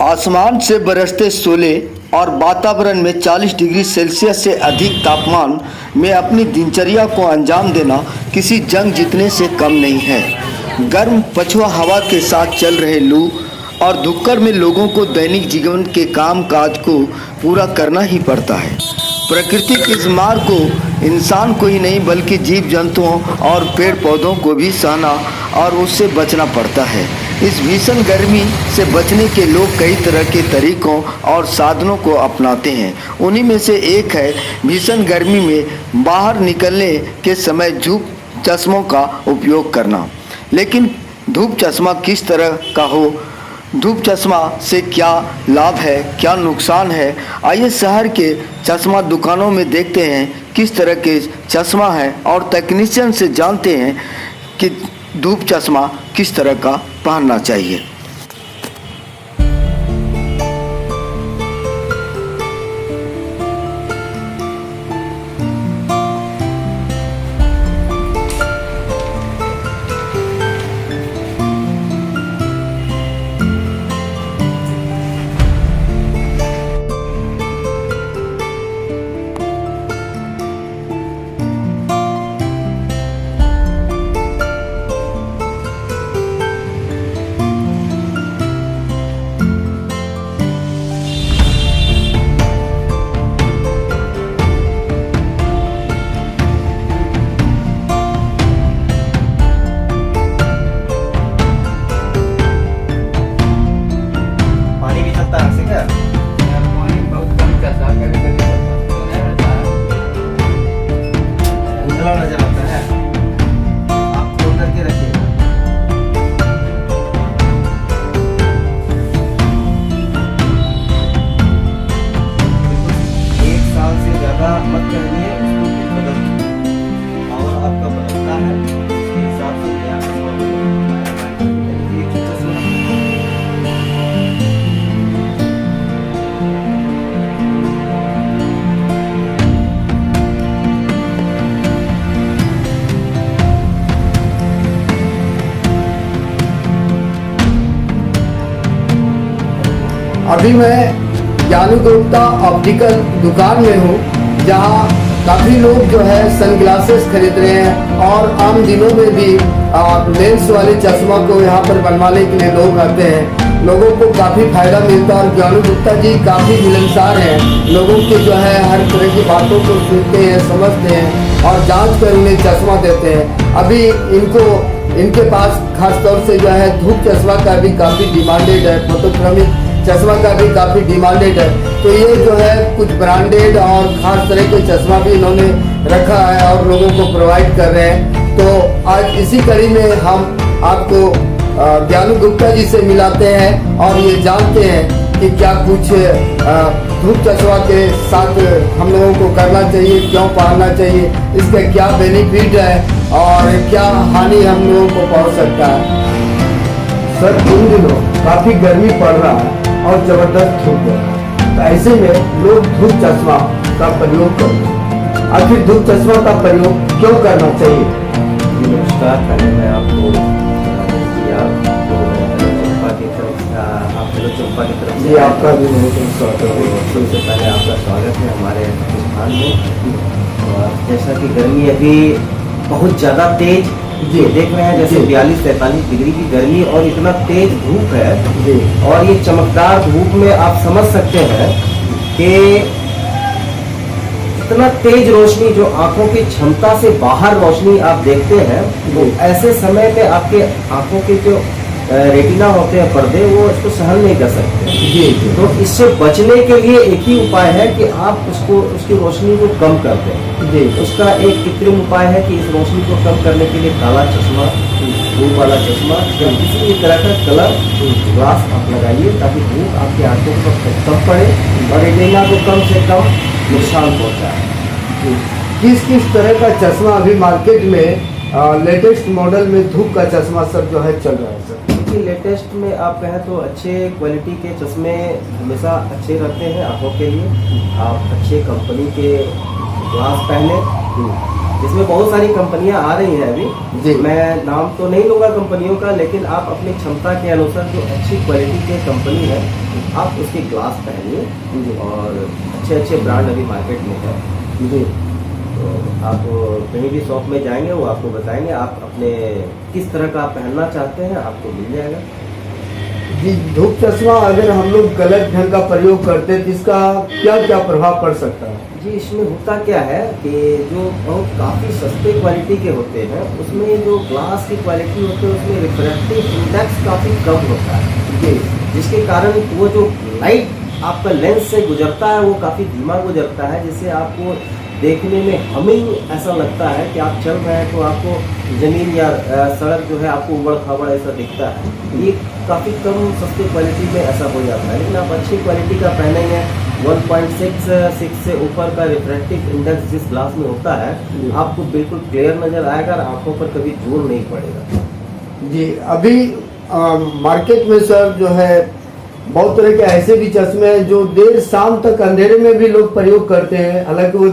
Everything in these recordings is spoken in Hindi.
आसमान से बरसते शोले और वातावरण में 40 डिग्री सेल्सियस से अधिक तापमान में अपनी दिनचर्या को अंजाम देना किसी जंग जीतने से कम नहीं है। गर्म पछुआ हवा के साथ चल रहे लू और धुक्कर में लोगों को दैनिक जीवन के काम काज को पूरा करना ही पड़ता है। प्राकृतिक इस मार को इंसान को ही नहीं बल्कि जीव जंतुओं और पेड़ पौधों को भी सहना और उससे बचना पड़ता है। इस भीषण गर्मी से बचने के लोग कई तरह के तरीकों और साधनों को अपनाते हैं। उन्हीं में से एक है भीषण गर्मी में बाहर निकलने के समय धूप चश्मों का उपयोग करना। लेकिन धूप चश्मा किस तरह का हो, धूप चश्मा से क्या लाभ है, क्या नुकसान है, आइए शहर के चश्मा दुकानों में देखते हैं किस तरह के चश्मा है और तकनीशियन से जानते हैं कि धूप चश्मा किस तरह का पहनना चाहिए। अभी मैं ज्ञानू गुप्ता ऑप्टिकल दुकान में हूँ, जहाँ काफ़ी लोग जो है सनग्लासेस खरीद रहे हैं और आम दिनों में भी लेंस वाले चश्मा को यहाँ पर बनवाने के लिए लोग आते हैं। लोगों को काफ़ी फायदा मिलता है और ज्ञानू गुप्ता जी काफ़ी मिलनसार हैं। लोगों के जो है हर तरह की बातों को सुनते हैं, समझते हैं और जांच कर उन्हें चश्मा देते हैं। अभी इनके पास खास तौर से जो है धूप चश्मा का भी काफ़ी डिमांडेड है, फोटोक्रोमिक चश्मा का भी काफ़ी डिमांडेड है। तो ये जो है कुछ ब्रांडेड और खास तरह के चश्मा भी इन्होंने रखा है और लोगों को प्रोवाइड कर रहे हैं। तो आज इसी कड़ी में हम आपको ज्ञानू गुप्ता जी से मिलाते हैं और ये जानते हैं कि क्या कुछ धूप चश्मा के साथ हम लोगों को करना चाहिए, क्यों पहनना चाहिए, इसका क्या बेनिफिट है और क्या हानि हम लोगों को पहुँच सकता है। सर, इन दिनों काफ़ी गर्मी पड़ रहा है और ज़बरदस्त धूप है, तो ऐसे में लोग धूप चश्मा का प्रयोग करते हैं। आखिर धूप चश्मा का प्रयोग क्यों करना चाहिए? नमस्कार, पहले मैं आपको चंपा की तरफ जी आपका भी बहुत स्वागत है। सबसे पहले आपका स्वागत है हमारे स्थान में। और जैसा कि गर्मी अभी बहुत ज़्यादा तेज जी। ये देख रहे हैं जैसे जी। 42-43 डिग्री की गर्मी और इतना तेज धूप है जी और ये चमकदार धूप में आप समझ सकते हैं कि इतना तेज रोशनी जो आंखों की क्षमता से बाहर रोशनी आप देखते हैं तो जी। ऐसे समय पे आपके आंखों के जो रेटिना होते हैं पर्दे वो इसको सहन नहीं कर सकते। जी जी तो इससे बचने के लिए एक ही उपाय है कि आप उसको उसकी रोशनी को कम कर दें। जी उसका एक कृत्रिम उपाय है कि इस रोशनी को कम करने के लिए काला चश्मा, धूप वाला चश्मा या किसी भी तरह का कलर ग्लास आप लगाइए ताकि धूप आपकी आंखों पर कम पड़े और रेटिना को कम से कम नुकसान पहुंचाए। जी। किस किस तरह का चश्मा अभी मार्केट में लेटेस्ट मॉडल में धूप का चश्मा सब जो है चल रहा है सर? क्योंकि लेटेस्ट में आप कहें तो अच्छे क्वालिटी के चश्मे हमेशा अच्छे रहते हैं आंखों के लिए। आप अच्छे कंपनी के ग्लास पहने, जिसमें बहुत सारी कंपनियां आ रही हैं जी। अभी। मैं नाम तो नहीं लूंगा कंपनियों का, लेकिन आप अपनी क्षमता के अनुसार जो अच्छी क्वालिटी के कंपनी है आप उसके ग्लास पहनिए और अच्छे अच्छे ब्रांड अभी मार्केट में है। जी तो आप कहीं भी शॉप में जाएंगे वो आपको बताएंगे आप अपने किस तरह का आप पहनना चाहते हैं आपको मिल जाएगा। जी। धूप चश्मा अगर हम लोग गलत ढंग का प्रयोग करते हैं तो इसका क्या क्या प्रभाव पड़ सकता है? जी, इसमें होता क्या है कि जो बहुत काफ़ी सस्ते क्वालिटी के होते हैं उसमें जो ग्लास की क्वालिटी होती है उसमें रिफ्रैक्टिव इंडेक्स काफ़ी कम होता है। जी जिसके कारण वो जो लाइट आपका लेंस से गुजरता है वो काफ़ी धीमा गुजरता है, जिससे आपको देखने में हमिंग ऐसा लगता है कि आप चल रहे हैं तो आपको ज़मीन या सड़क जो है आपको उबड़ खाबड़ ऐसा दिखता है। ये काफ़ी कम सस्ते क्वालिटी में ऐसा हो जाता है, लेकिन आप अच्छी क्वालिटी का पहनेंगे 1.66 से ऊपर का रिफ्रैक्टिव इंडेक्स जिस ग्लास में होता है आपको बिल्कुल क्लियर नजर आएगा और आंखों पर कभी जोर नहीं पड़ेगा। जी। अभी मार्केट में सर जो है बहुत तरह के ऐसे भी चश्मे हैं जो देर शाम तक अंधेरे में भी लोग प्रयोग करते हैं। हालांकि वो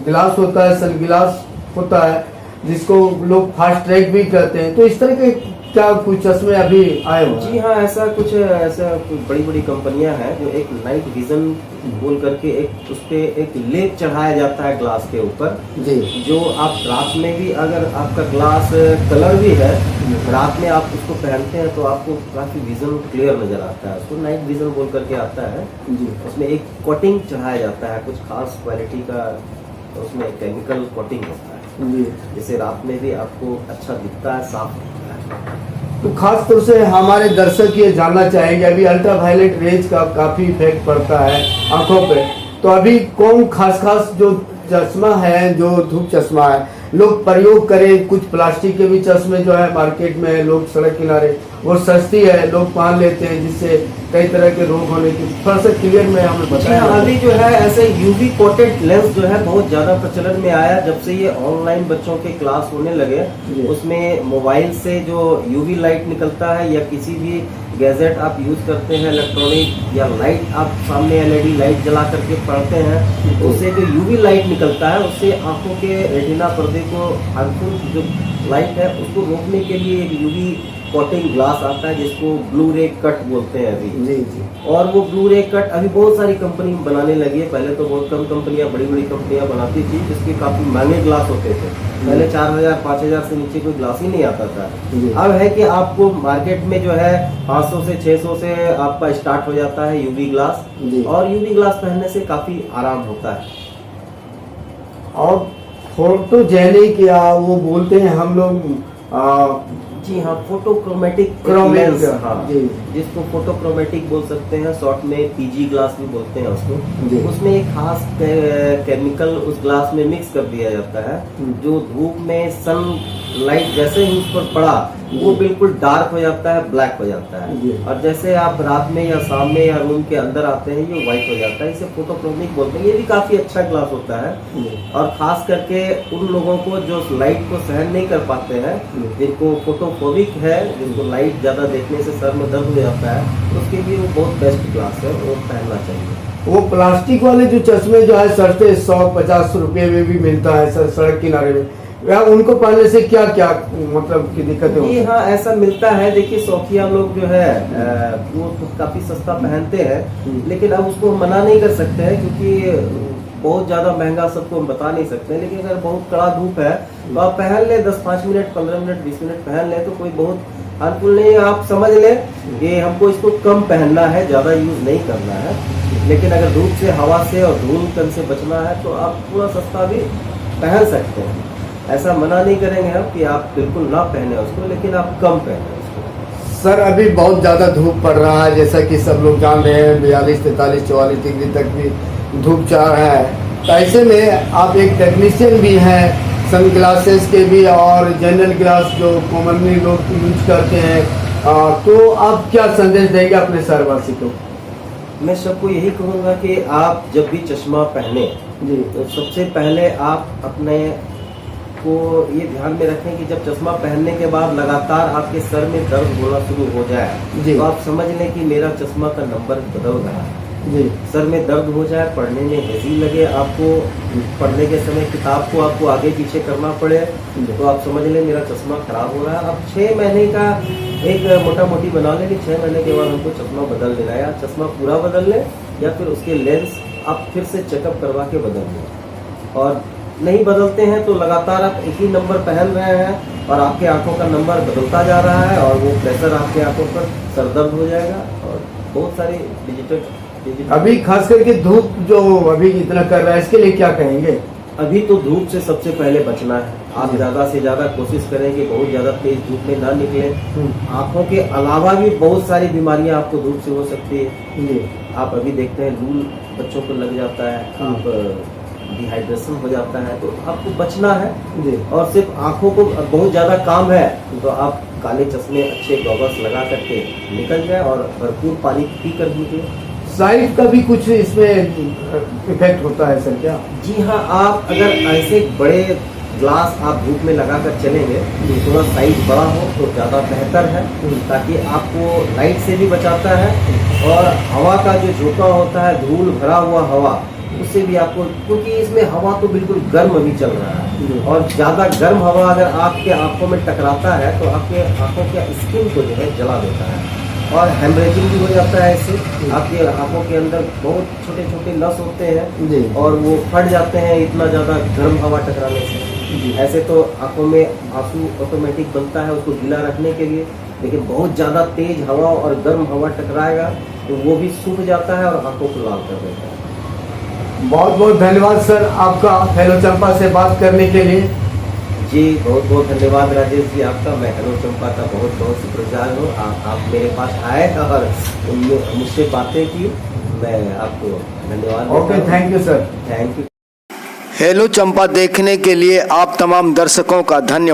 गिलास होता है, सन गिलास होता है जिसको लोग फास्ट ट्रैक भी कहते हैं। तो इस तरह के क्या कुछ चश्मे अभी आए हुए हैं? जी हाँ, ऐसा कुछ बड़ी बड़ी कंपनियां हैं जो एक नाइट विजन बोल करके एक उस पे एक लेप चढ़ाया जाता है ग्लास के ऊपर। जी जो आप रात में भी अगर आपका ग्लास कलर भी है रात में आप उसको पहनते हैं तो आपको काफी विजन क्लियर नजर आता है। उसको नाइट विजन बोल करके आता है। जी उसमें एक कोटिंग चढ़ाया जाता है कुछ खास क्वालिटी का, उसमें केमिकल कोटिंग होता है जी। जिससे रात में भी आपको अच्छा दिखता है, साफ दिखता है। तो खास तौर से हमारे दर्शक ये जानना चाहेंगे, अभी अल्ट्रावायलेट रेज का काफी इफेक्ट पड़ता है आंखों पे, तो अभी कौन खास जो चश्मा है, जो धूप चश्मा है लोग प्रयोग करें? कुछ प्लास्टिक के भी चश्मे जो है मार्केट में लोग सड़क किनारे वो सस्ती है लोग पहन लेते हैं जिससे कई तरह के रोग होने की। थोड़ा सा क्लियर में हमें बताया। अभी जो है ऐसे यूवी कोटेड लेंस जो है बहुत ज्यादा प्रचलन में आया जब से ये ऑनलाइन बच्चों के क्लास होने लगे। उसमें मोबाइल से जो यूवी लाइट निकलता है या किसी भी गैजेट आप यूज करते हैं इलेक्ट्रॉनिक या लाइट आप सामने एलईडी लाइट जला करके पढ़ते हैं तो उससे जो यूवी लाइट निकलता है उससे आंखों के रेटिना पर्दे को हार्मफुल जो लाइट है उसको रोकने के लिए एक यूवी कोटिंग ग्लास आता है जिसको ब्लू रे कट बोलते हैं अभी। जी जी। और वो ब्लू रे कट अभी बहुत सारी कंपनी बनाने लगी है। पहले तो बहुत कम कंपनियां बड़ी कंपनियां बनाती थी जिसके काफी महंगे ग्लास होते थे। पहले 4000-5000 से नीचे कोई ग्लास ही नहीं आता था। अब है कि आपको मार्केट में जो है 500 से 600 से आपका स्टार्ट हो जाता है यूवी ग्लास और यूवी ग्लास पहनने से काफी आराम होता है। और फोटोजेनिक या वो बोलते हैं हम लोग जी हाँ, फोटोक्रोमेटिक लेंस, हाँ जिसको फोटोक्रोमेटिक बोल सकते हैं, शॉर्ट में पीजी ग्लास भी बोलते हैं उसको। उसमें एक खास केमिकल उस ग्लास में मिक्स कर दिया जाता है जो धूप में सन लाइट जैसे ही उस पर पड़ा वो बिल्कुल डार्क हो जाता है, ब्लैक हो जाता है और जैसे आप रात में या शाम में या रूम के अंदर आते हैं ये व्हाइट हो जाता है। इसे फोटोक्रोमिक बोलते हैं। ये भी काफी अच्छा ग्लास होता है और खास करके उन लोगों को जो लाइट को सहन नहीं कर पाते हैं, जिनको फोटोफोबिक है, जिनको लाइट ज्यादा देखने से सर में दर्द हो जाता है, उसके लिए वो बहुत बेस्ट ग्लास है, वो पहनना चाहिए। वो प्लास्टिक वाले जो चश्मे जो है सस्ते 100-50 रुपए में भी मिलता है सड़क किनारे में, या उनको पहनने से क्या क्या मतलब की दिक्कतें होती हैं? हाँ, ऐसा मिलता है। देखिए शौकिया लोग जो है वो तो काफी सस्ता पहनते हैं लेकिन अब उसको मना नहीं कर सकते हैं क्योंकि बहुत ज्यादा महंगा सबको हम बता नहीं सकते, लेकिन अगर बहुत कड़ा धूप है तो आप पहन ले 10-5 मिनट, 15 मिनट, 20 मिनट पहन ले तो कोई बहुत हार्मफुल नहीं है। आप समझ ले कि हमको इसको कम पहनना है, ज्यादा यूज नहीं करना है। लेकिन अगर धूप से, हवा से और धूल कण से बचना है तो आप थोड़ा सस्ता भी पहन सकते हैं। ऐसा मना नहीं करेंगे हम कि आप बिल्कुल ना पहने उसको, लेकिन आप कम पहने उसको। सर अभी बहुत ज़्यादा धूप पड़ रहा है, जैसा कि सब लोग जान रहे हैं, 42, 43, 44 डिग्री तक भी धूप चल रहा है। तो ऐसे में आप एक टेक्नीशियन भी हैं, सन ग्लासेस के भी और जनरल ग्लास जो कॉमनली लोग यूज करते हैं, तो आप क्या संदेश देंगे अपने शहरवासी को? मैं सबको यही कहूँगा कि आप जब भी चश्मा पहने जी, तो सबसे पहले आप अपने को ये ध्यान में रखें कि जब चश्मा पहनने के बाद लगातार आपके सर में दर्द होना शुरू हो जाए जी। तो आप समझ लें कि मेरा चश्मा का नंबर बदल रहा है। जी, सर में दर्द हो जाए, पढ़ने में हेजी लगे, आपको पढ़ने के समय किताब को आपको आगे पीछे करना पड़े तो आप समझ लें मेरा चश्मा खराब हो रहा है। अब 6 महीने का एक मोटा मोटी बना लें कि 6 महीने के बाद हमको चश्मा बदल लेना है, या चश्मा पूरा बदल लें या फिर उसके लेंस आप फिर से चेकअप करवा के बदल लें। और नहीं बदलते हैं तो लगातार आप एक ही नंबर पहन रहे हैं और आपके आंखों का नंबर बदलता जा रहा है और वो प्रेशर आपके आंखों पर सरदर्द हो जाएगा और बहुत सारी डिजिटल अभी खास करके धूप जो अभी इतना कर रहा है, इसके लिए क्या कहेंगे? अभी तो धूप से सबसे पहले बचना है। आप ज्यादा से ज्यादा कोशिश करें कि बहुत ज्यादा तेज धूप में ना निकले। आंखों के अलावा भी बहुत सारी बीमारियां आपको धूप से हो सकती है। आप अभी देखते हैं लू बच्चों को लग जाता है, आप डिहाइड्रेशन हो जाता है, तो आपको बचना है। और सिर्फ आंखों को बहुत ज्यादा काम है तो आप काले चश्मे, अच्छे गॉगल्स लगा करके निकल जाए और भरपूर पानी पी कर निकले। साइज का भी कुछ इसमें इफेक्ट होता है सर क्या? जी हाँ, आप अगर ऐसे बड़े ग्लास आप धूप में लगाकर चलेंगे तो थोड़ा साइज बड़ा हो तो ज़्यादा बेहतर है, ताकि आपको लाइट से भी बचाता है और हवा का जो झोंका होता है, धूल भरा हुआ हवा, उससे भी आपको, क्योंकि इसमें हवा तो बिल्कुल गर्म अभी चल रहा है और ज़्यादा गर्म हवा अगर आपके आंखों में टकराता है तो आपके आंखों के स्किन को जो है जला देता है और हेमरेजिंग भी हो जाता है। इससे आपके आंखों के अंदर बहुत छोटे छोटे नस होते हैं और वो फट जाते हैं इतना ज़्यादा गर्म हवा टकराने से। ऐसे तो आंखों में आंसू ऑटोमेटिक बनता है उसको गीला रखने के लिए, लेकिन बहुत ज़्यादा तेज हवा और गर्म हवा टकराएगा तो वो भी सूख जाता है और आंखों को लाल कर देता है। बहुत बहुत धन्यवाद सर आपका हेलो चंपा से बात करने के लिए। जी बहुत बहुत धन्यवाद राजेश जी आपका। मैं हेलो चंपा का बहुत बहुत शुक्रगुजार हूँ। आप मेरे पास आए और मुझसे बातें की, मैं आपको धन्यवाद। Okay, thank you sir. Thank you. Hello Champa देखने के लिए आप तमाम दर्शकों का धन्यवाद।